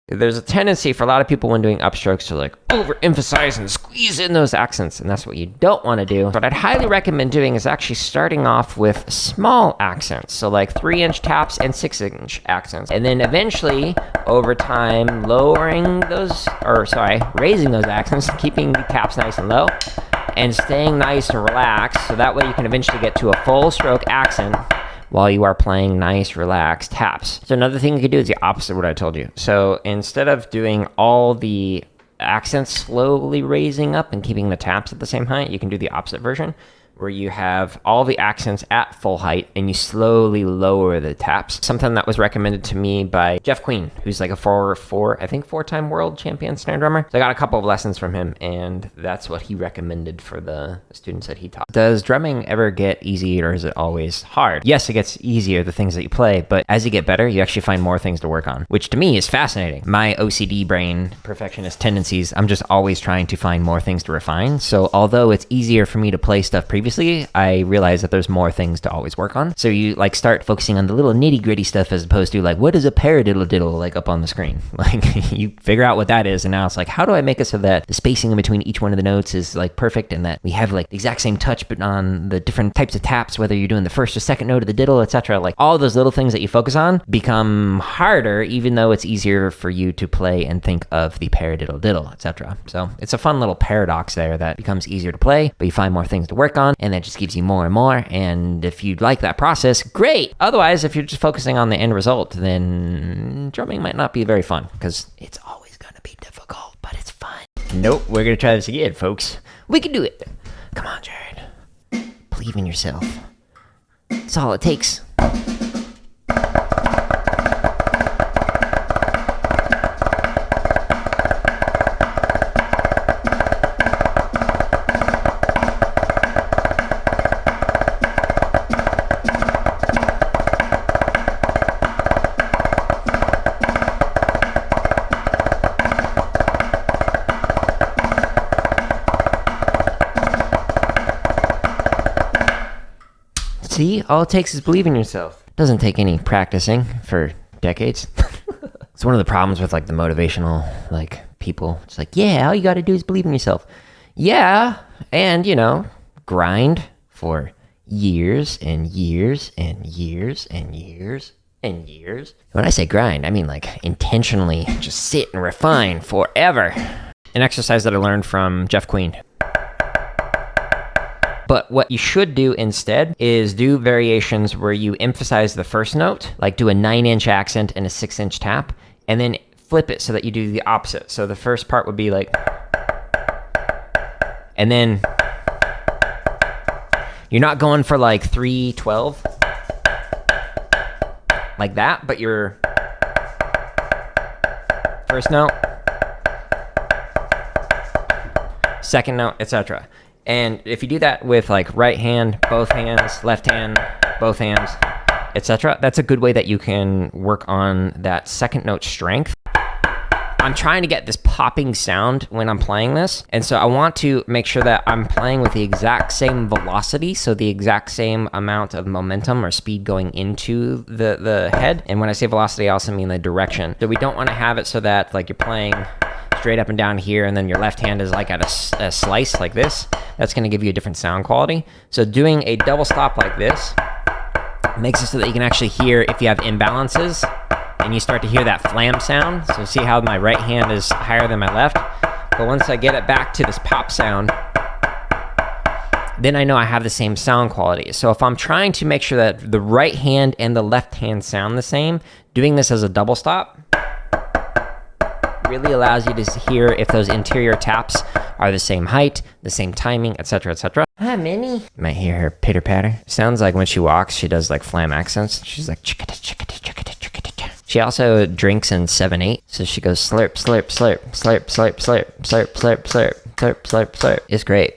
There's a tendency for a lot of people when doing upstrokes to like overemphasize and squeeze in those accents, and that's what you don't want to do. What I'd highly recommend doing is actually starting off with small accents, so like 3-inch taps and 6-inch accents, and then eventually over time raising those accents, keeping the taps nice and low, and staying nice and relaxed, so that way you can eventually get to a full stroke accent while you are playing nice, relaxed taps. So another thing you could do is the opposite of what I told you. So instead of doing all the accents slowly raising up and keeping the taps at the same height, you can do the opposite version, where you have all the accents at full height and you slowly lower the taps. Something that was recommended to me by Jeff Queen, who's like a four-time world champion snare drummer. So I got a couple of lessons from him, and that's what he recommended for the students that he taught. Does drumming ever get easy, or is it always hard? Yes, it gets easier, the things that you play, but as you get better, you actually find more things to work on, which to me is fascinating. My OCD brain, perfectionist tendencies, I'm just always trying to find more things to refine. So although it's easier for me to play stuff previously, I realize that there's more things to always work on. So you like start focusing on the little nitty gritty stuff as opposed to like, what is a paradiddle diddle like up on the screen? Like you figure out what that is, and now it's like, how do I make it so that the spacing in between each one of the notes is like perfect, and that we have like the exact same touch but on the different types of taps, whether you're doing the first or second note of the diddle, etc. Like all those little things that you focus on become harder, even though it's easier for you to play and think of the paradiddle diddle, etc. So it's a fun little paradox there that becomes easier to play, but you find more things to work on, and that just gives you more and more. And if you'd like that process, great. Otherwise, if you're just focusing on the end result, then drumming might not be very fun, because it's always going to be difficult, but it's fun. Nope, we're going to try this again, folks. We can do it. Come on, Jared. Believe in yourself. That's all it takes. See, all it takes is believe in yourself. Doesn't take any practicing for decades. It's one of the problems with like the motivational like people. It's like, yeah, all you got to do is believe in yourself. Yeah, and you know, grind for years and years and years and years and years. When I say grind, I mean like intentionally just sit and refine forever. An exercise that I learned from Jeff Queen. But what you should do instead is do variations where you emphasize the first note, like do a 9-inch accent and a 6-inch tap, and then flip it so that you do the opposite. So the first part would be like, and then you're not going for like 3/12 like that, but your first note, second note, etc. And if you do that with like right hand, both hands, left hand, both hands, etc., that's a good way that you can work on that second note strength. I'm trying to get this popping sound when I'm playing this, and so I want to make sure that I'm playing with the exact same velocity, so the exact same amount of momentum or speed going into the head. And when I say velocity, I also mean the direction. So we don't want to have it so that like you're playing straight up and down here, and then your left hand is like at a slice like this. That's going to give you a different sound quality. So doing a double stop like this makes it so that you can actually hear if you have imbalances, and you start to hear that flam sound. So see how my right hand is higher than my left? But once I get it back to this pop sound, then I know I have the same sound quality. So if I'm trying to make sure that the right hand and the left hand sound the same, doing this as a double stop really allows you to hear if those interior taps are the same height, the same timing, etc., etc. Hi, Minnie. You might hear her pitter patter. Sounds like when she walks, she does like flam accents. She's like chickada, chickada, chickada, chickada. She also drinks in 7/8, so she goes slurp, slurp, slurp, slurp, slurp, slurp, slurp, slurp, slurp, slurp, slurp, slurp. It's great.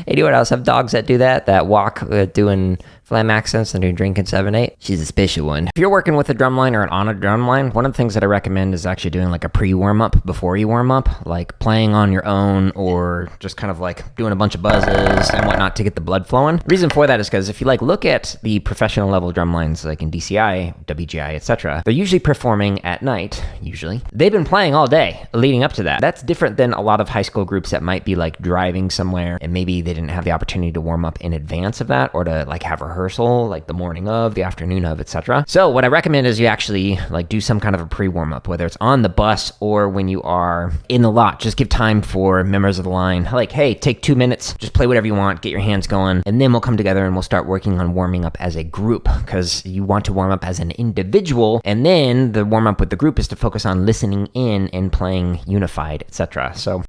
Anyone else have dogs that do that? That walk doing phlegm accents and doing drinking 7/8. She's a special one. If you're working with a drumline or on a drumline, one of the things that I recommend is actually doing like a pre-warm-up before you warm up, like playing on your own or just kind of like doing a bunch of buzzes and whatnot to get the blood flowing. The reason for that is because if you like look at the professional level drumlines like in DCI, WGI, etc., they're usually performing at night, usually. They've been playing all day leading up to that. That's different than a lot of high school groups that might be like driving somewhere and maybe they didn't have the opportunity to warm up in advance of that or to like have rehearsal like the morning of, the afternoon of, etc. So what I recommend is you actually like do some kind of a pre-warm up, whether it's on the bus or when you are in the lot. Just give time for members of the line. Like, hey, take 2 minutes, just play whatever you want, get your hands going, and then we'll come together and we'll start working on warming up as a group because you want to warm up as an individual, and then the warm up with the group is to focus on listening in and playing unified, etc. So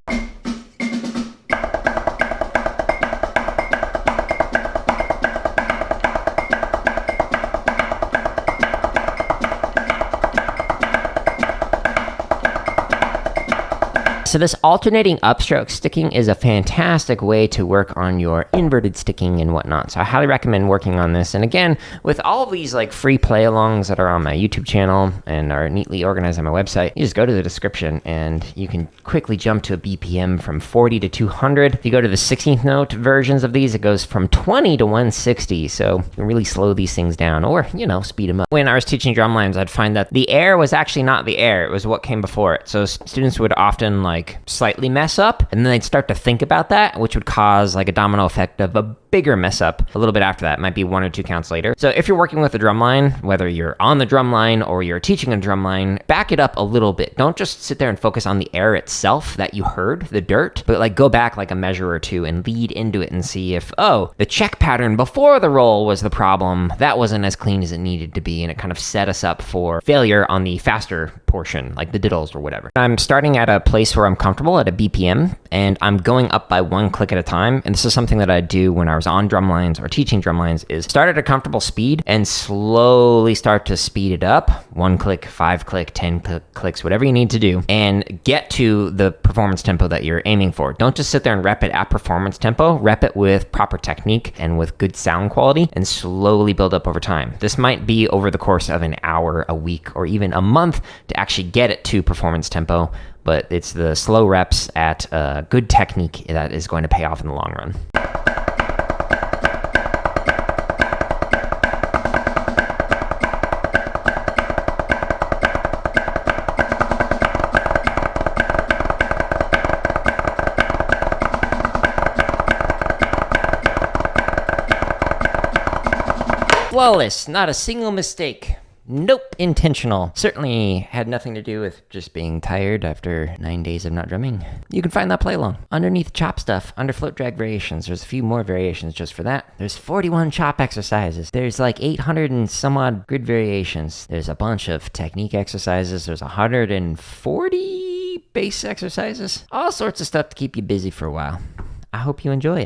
So this alternating upstroke sticking is a fantastic way to work on your inverted sticking and whatnot. So I highly recommend working on this. And again, with all of these like free play-alongs that are on my YouTube channel and are neatly organized on my website, you just go to the description and you can quickly jump to a BPM from 40 to 200. If you go to the 16th note versions of these, it goes from 20 to 160. So you can really slow these things down or, you know, speed them up. When I was teaching drumlines, I'd find that the air was actually not the air. It was what came before it. So students would often like slightly mess up and then they'd start to think about that, which would cause like a domino effect of a bigger mess up a little bit after that. It might be 1 or 2 counts later. So if you're working with a drumline, whether you're on the drumline or you're teaching a drumline, back it up a little bit. Don't just sit there and focus on the air itself that you heard, the dirt, but like go back like a measure or two and lead into it and see if, oh, the check pattern before the roll was the problem. That wasn't as clean as it needed to be, and it kind of set us up for failure on the faster portion, like the diddles or whatever. I'm starting at a place where I'm comfortable at a BPM, and I'm going up by 1 click at a time. And this is something that I do when I was on drumlines or teaching drumlines, is start at a comfortable speed and slowly start to speed it up. 1 click, 5 click, 10 clicks, whatever you need to do, and get to the performance tempo that you're aiming for. Don't just sit there and rep it at performance tempo. Rep it with proper technique and with good sound quality and slowly build up over time. This might be over the course of an hour, a week, or even a month to actually get it to performance tempo, but it's the slow reps at good technique that is going to pay off in the long run. Flawless, not a single mistake. Nope, intentional. Certainly had nothing to do with just being tired after 9 days of not drumming. You can find that play along underneath chop stuff, under float drag variations. There's a few more variations just for that. There's 41 chop exercises. There's like 800 and some odd grid variations. There's a bunch of technique exercises. There's 140 bass exercises. All sorts of stuff to keep you busy for a while. I hope you enjoy it.